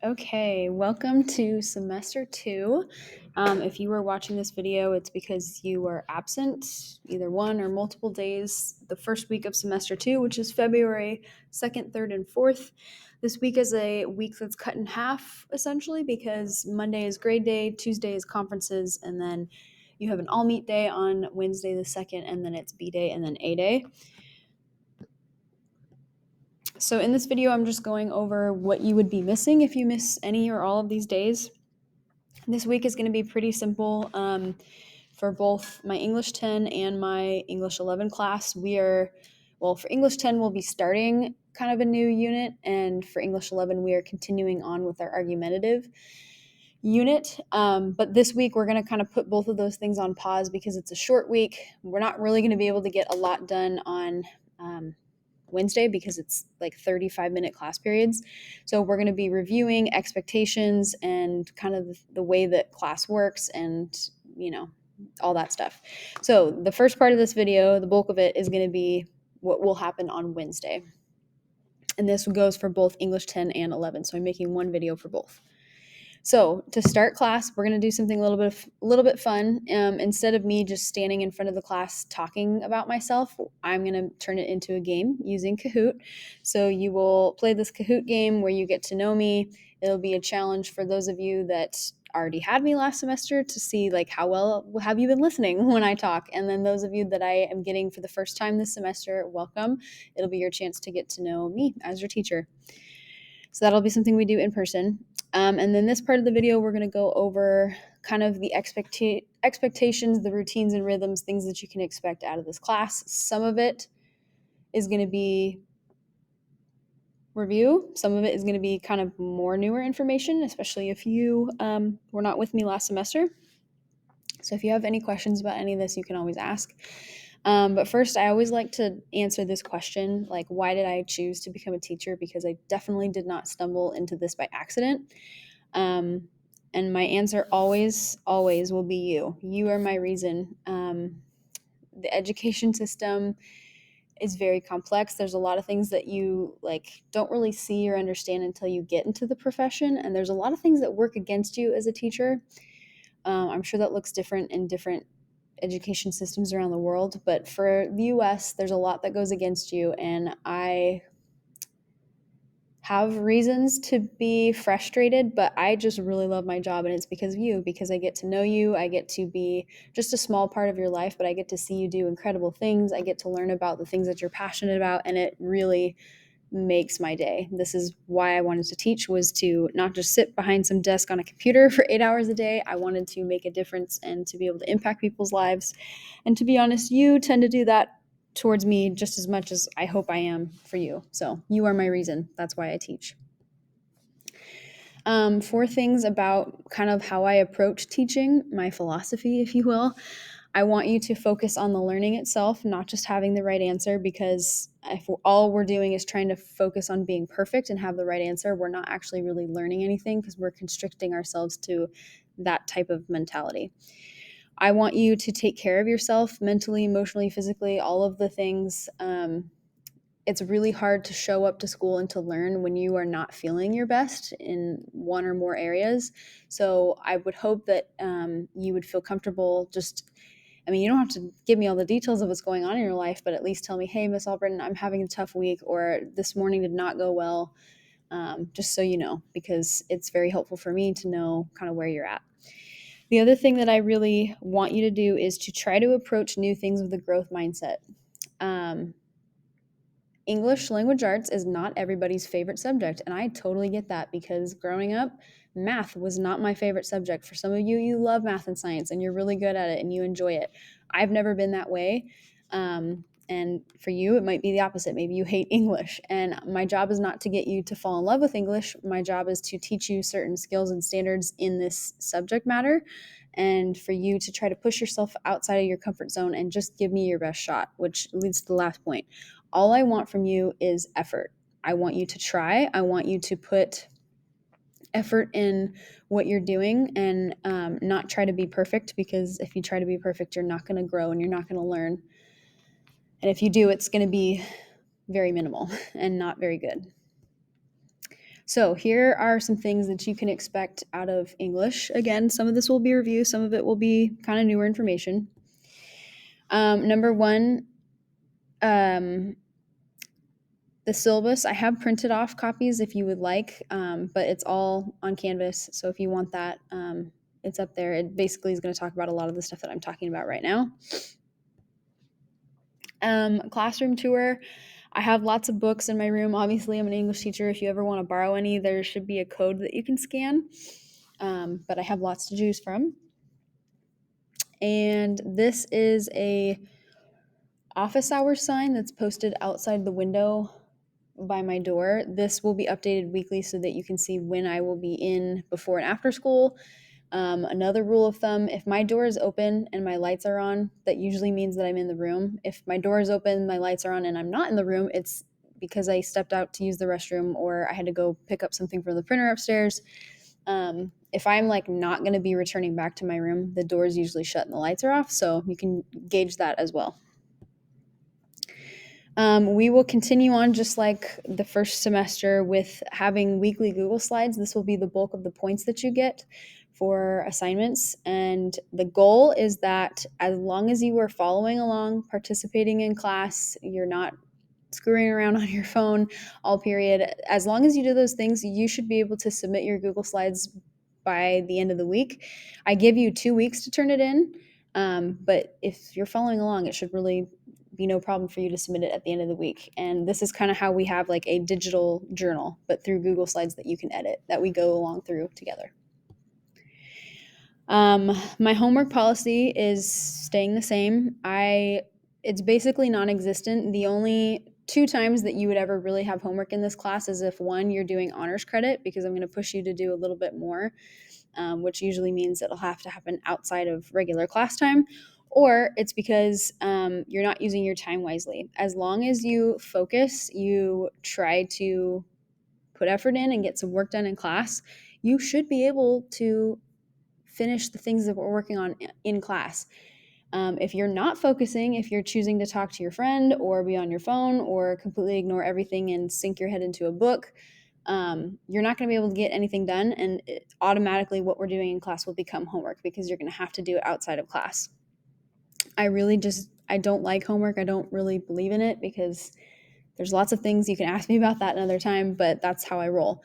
Okay, welcome to semester 2. If you were watching this video, it's because you were absent either one or multiple days the first week of semester 2, which is February 2nd, 3rd, and 4th. This week is a week that's cut in half, essentially, because Monday is grade day, Tuesday is conferences, and then you have an all-meet day on Wednesday the 2nd, and then it's B day and then A day. So in this video, I'm just going over what you would be missing if you miss any or all of these days. This week is going to be pretty simple for both my English 10 and my English 11 class. For English 10, we'll be starting kind of a new unit, and for English 11, we are continuing on with our argumentative unit. But this week, we're going to kind of put both of those things on pause because it's a short week. We're not really going to be able to get a lot done on Wednesday because it's like 35-minute class periods. So we're going to be reviewing expectations and kind of the way that class works and, all that stuff. So the first part of this video, the bulk of it, is going to be what will happen on Wednesday. And this goes for both English 10 and 11. So I'm making one video for both. So to start class, we're going to do something a little bit fun. Instead of me just standing in front of the class talking about myself, I'm going to turn it into a game using Kahoot. So you will play this Kahoot game where you get to know me. It'll be a challenge for those of you that already had me last semester to see like how well have you been listening when I talk. And then those of you that I am getting for the first time this semester, welcome. It'll be your chance to get to know me as your teacher. So that'll be something we do in person. And then this part of the video, we're going to go over kind of the expectations, the routines and rhythms, things that you can expect out of this class. Some of it is going to be review. Some of it is going to be kind of more newer information, especially if you were not with me last semester. So if you have any questions about any of this, you can always ask. But first, I always like to answer this question, like, why did I choose to become a teacher? Because I definitely did not stumble into this by accident. And my answer always will be you. You are my reason. The education system is very complex. There's a lot of things that you don't really see or understand until you get into the profession. And there's a lot of things that work against you as a teacher. I'm sure that looks different in different education systems around the world, but for the US, there's a lot that goes against you, and I have reasons to be frustrated, but I just really love my job, and it's because of you, because I get to know you. I get to be just a small part of your life, but I get to see you do incredible things. I get to learn about the things that you're passionate about, and it really makes my day. This is why I wanted to teach, was to not just sit behind some desk on a computer for 8 hours a day. I wanted to make a difference and to be able to impact people's lives. And to be honest, you tend to do that towards me just as much as I hope I am for you. So you are my reason. That's why I teach. 4 things about kind of how I approach teaching, my philosophy, if you will. I want you to focus on the learning itself, not just having the right answer, because if all we're doing is trying to focus on being perfect and have the right answer, we're not actually really learning anything because we're constricting ourselves to that type of mentality. I want you to take care of yourself mentally, emotionally, physically, all of the things. It's really hard to show up to school and to learn when you are not feeling your best in one or more areas. So I would hope that you would feel comfortable you don't have to give me all the details of what's going on in your life, but at least tell me, hey, Miss Albritton, I'm having a tough week, or this morning did not go well, just so you know, because it's very helpful for me to know kind of where you're at. The other thing that I really want you to do is to try to approach new things with a growth mindset. English language arts is not everybody's favorite subject, and I totally get that, because growing up, math was not my favorite subject. For some of you, you love math and science, and you're really good at it, and you enjoy it. I've never been that way, and for you, it might be the opposite. Maybe you hate English, and my job is not to get you to fall in love with English. My job is to teach you certain skills and standards in this subject matter, and for you to try to push yourself outside of your comfort zone and just give me your best shot, which leads to the last point. All I want from you is effort. I want you to try. I want you to put effort in what you're doing, and not try to be perfect, because if you try to be perfect, you're not going to grow and you're not going to learn. And if you do, it's going to be very minimal and not very good. So here are some things that you can expect out of English. Again, some of this will be review, some of it will be kind of newer information. Number one, the syllabus. I have printed off copies if you would like, but it's all on Canvas. So if you want that, it's up there. It basically is going to talk about a lot of the stuff that I'm talking about right now. Classroom tour. I have lots of books in my room. Obviously, I'm an English teacher. If you ever want to borrow any, there should be a code that you can scan. But I have lots to choose from. And this is a office hours sign that's posted outside the window by my door. This will be updated weekly so that you can see when I will be in before and after school. Another rule of thumb, if my door is open and my lights are on, that usually means that I'm in the room. If my door is open, my lights are on, and I'm not in the room, it's because I stepped out to use the restroom or I had to go pick up something from the printer upstairs. If I'm like not going to be returning back to my room, the door is usually shut and the lights are off, so you can gauge that as well. We will continue on just like the first semester with having weekly Google Slides. This will be the bulk of the points that you get for assignments. And the goal is that as long as you are following along, participating in class, you're not screwing around on your phone all period, as long as you do those things, you should be able to submit your Google Slides by the end of the week. I give you 2 weeks to turn it in, but if you're following along, it should really be no problem for you to submit it at the end of the week. And this is kind of how we have like a digital journal, but through Google Slides that you can edit, that we go along through together. My homework policy is staying the same. It's basically non-existent. The only 2 times that you would ever really have homework in this class is if one, you're doing honors credit, because I'm going to push you to do a little bit more, which usually means it'll have to happen outside of regular class time, or it's because you're not using your time wisely. As long as you focus, you try to put effort in and get some work done in class, you should be able to finish the things that we're working on in class. If you're not focusing, if you're choosing to talk to your friend or be on your phone or completely ignore everything and sink your head into a book, you're not going to be able to get anything done, and automatically what we're doing in class will become homework because you're going to have to do it outside of class. I don't like homework. I don't really believe in it because there's lots of things you can ask me about that another time, but that's how I roll.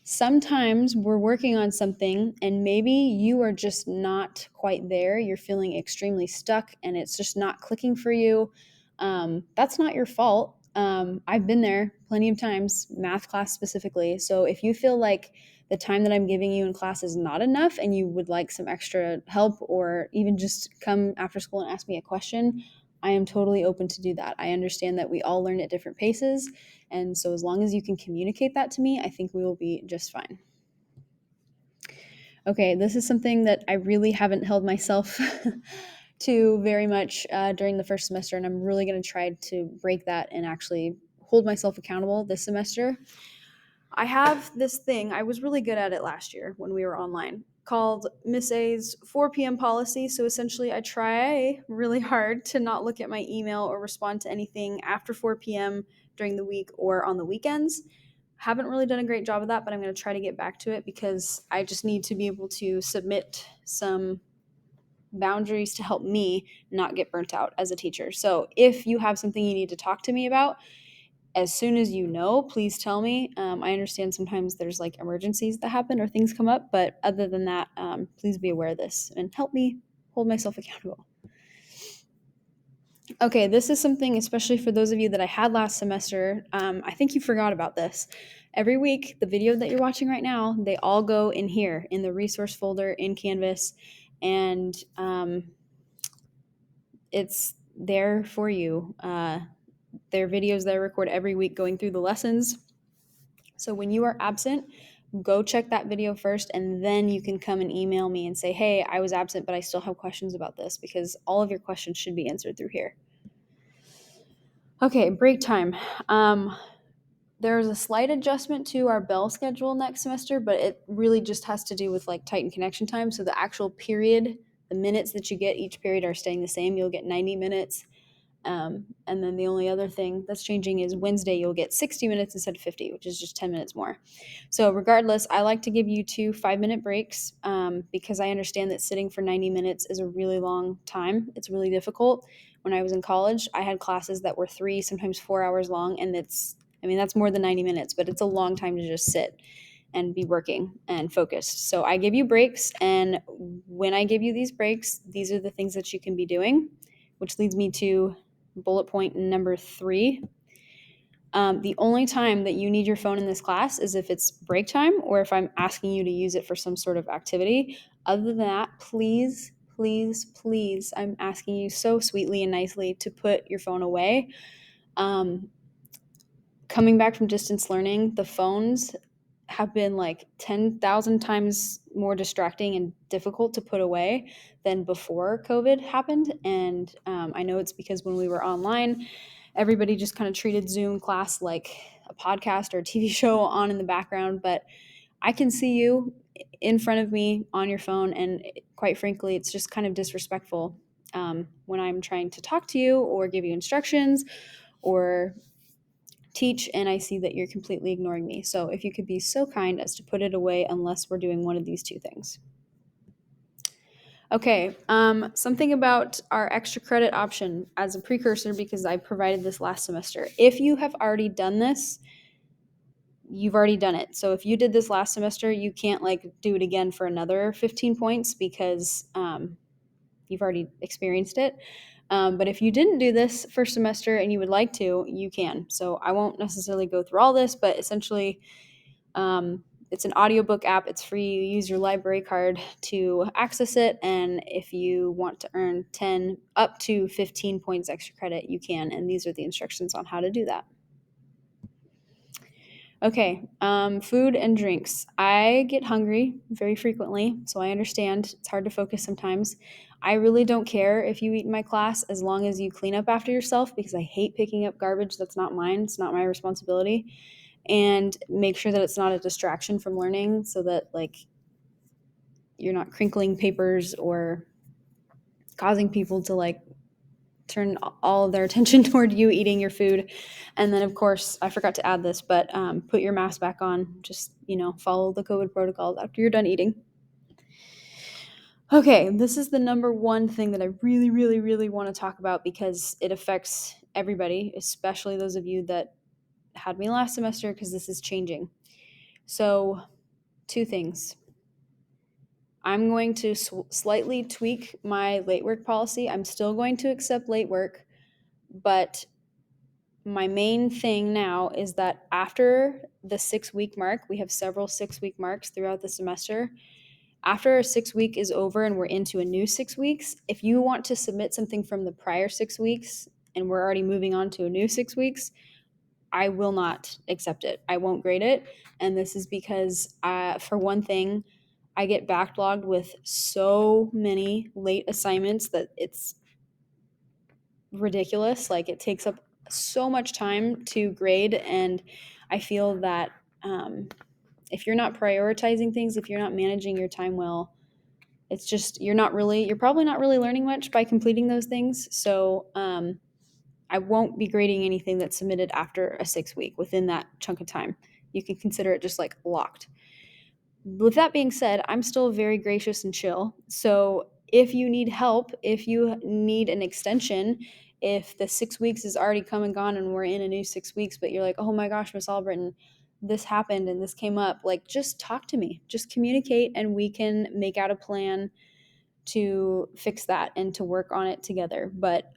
Sometimes we're working on something and maybe you are just not quite there. You're feeling extremely stuck and it's just not clicking for you. That's not your fault. I've been there plenty of times, math class specifically. So if you feel like the time that I'm giving you in class is not enough and you would like some extra help or even just come after school and ask me a question, I am totally open to do that. I understand that we all learn at different paces. And so as long as you can communicate that to me, I think we will be just fine. Okay, this is something that I really haven't held myself to very much during the first semester, and I'm really going to try to break that and actually hold myself accountable this semester. I have this thing, I was really good at it last year when we were online, called Miss A's 4 p.m. policy. So essentially, I try really hard to not look at my email or respond to anything after 4 p.m. during the week or on the weekends. Haven't really done a great job of that, but I'm going to try to get back to it because I just need to be able to submit some boundaries to help me not get burnt out as a teacher. So if you have something you need to talk to me about, as soon as you know, please tell me. I understand sometimes there's like emergencies that happen or things come up, but other than that, please be aware of this and help me hold myself accountable. Okay, this is something, especially for those of you that I had last semester. I think you forgot about this. Every week, the video that you're watching right now, they all go in here in the resource folder in Canvas, and it's there for you. They're videos that I record every week going through the lessons. So when you are absent, go check that video first, and then you can come and email me and say, hey, I was absent, but I still have questions about this, because all of your questions should be answered through here. Okay, break time. There's a slight adjustment to our bell schedule next semester, but it really just has to do with like Titan connection time. So the actual period, the minutes that you get each period are staying the same. You'll get 90 minutes And then the only other thing that's changing is Wednesday you'll get 60 minutes instead of 50, which is just 10 minutes more. So regardless, I like to give you 2 5-minute breaks because I understand that sitting for 90 minutes is a really long time. It's really difficult. When I was in college, I had classes that were 3, sometimes 4 hours long, and that's more than 90 minutes, but it's a long time to just sit and be working and focused. So I give you breaks, and when I give you these breaks, these are the things that you can be doing, which leads me to bullet point number 3. The only time that you need your phone in this class is if it's break time or if I'm asking you to use it for some sort of activity. Other than that, please, please, please, I'm asking you so sweetly and nicely to put your phone away. Coming back from distance learning, the phones have been like 10,000 times more distracting and difficult to put away than before COVID happened. And I know it's because when we were online, everybody just kind of treated Zoom class like a podcast or a TV show on in the background. But I can see you in front of me on your phone. And quite frankly, it's just kind of disrespectful when I'm trying to talk to you or give you instructions or teach, and I see that you're completely ignoring me. So if you could be so kind as to put it away unless we're doing one of these 2 things. Okay, something about our extra credit option as a precursor, because I provided this last semester. If you have already done this, you've already done it. So if you did this last semester, you can't like do it again for another 15 points because you've already experienced it. But if you didn't do this first semester and you would like to, you can. So I won't necessarily go through all this, but essentially, it's an audiobook app. It's free. You use your library card to access it. And if you want to earn 10 up to 15 points extra credit, you can. And these are the instructions on how to do that. Okay, food and drinks. I get hungry very frequently, so I understand it's hard to focus sometimes. I really don't care if you eat in my class as long as you clean up after yourself because I hate picking up garbage that's not mine. It's not my responsibility. And make sure that it's not a distraction from learning so that like you're not crinkling papers or causing people to like turn all of their attention toward you eating your food. And then, of course, I forgot to add this, but put your mask back on. Just, follow the COVID protocols after you're done eating. Okay, this is the number one thing that I really, really, really want to talk about because it affects everybody, especially those of you that had me last semester, because this is changing. So, 2 things. I'm going to slightly tweak my late work policy. I'm still going to accept late work, but my main thing now is that after the 6-week mark, we have several 6-week marks throughout the semester. After a 6 week is over and we're into a new 6 weeks, if you want to submit something from the prior 6 weeks and we're already moving on to a new 6 weeks, I will not accept it. I won't grade it. And this is because, for one thing, I get backlogged with so many late assignments that it's ridiculous. Like it takes up so much time to grade. And I feel that if you're not prioritizing things, if you're not managing your time well, it's just, you're probably not really learning much by completing those things. So I won't be grading anything that's submitted after a 6 week within that chunk of time. You can consider it just like locked. With that being said, I'm still very gracious and chill. So if you need help, if you need an extension, if the 6 weeks is already come and gone and we're in a new 6 weeks, but you're like, oh my gosh, Miss Albritton, this happened and this came up, like just talk to me, just communicate, and we can make out a plan to fix that and to work on it together. But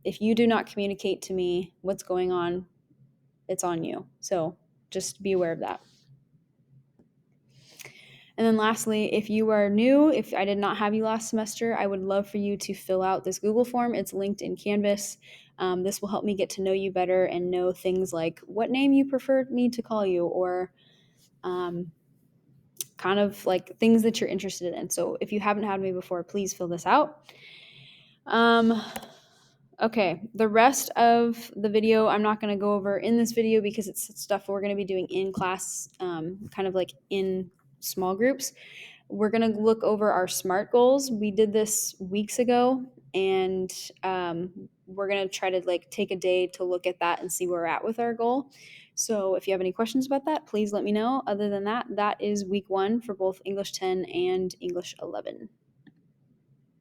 if you do not communicate to me what's going on, it's on you. So just be aware of that. And then lastly, if you are new, if I did not have you last semester, I would love for you to fill out this Google form. It's linked in Canvas. This will help me get to know you better and know things like what name you prefer me to call you, or kind of like things that you're interested in. So if you haven't had me before, please fill this out. Okay, the rest of the video I'm not going to go over in this video because it's stuff we're going to be doing in class, kind of like in small groups. We're going to look over our SMART goals. We did this weeks ago, and we're going to try to like take a day to look at that and see where we're at with our goal. So if you have any questions about that, please let me know. Other than that, that is week 1 for both English 10 and English 11.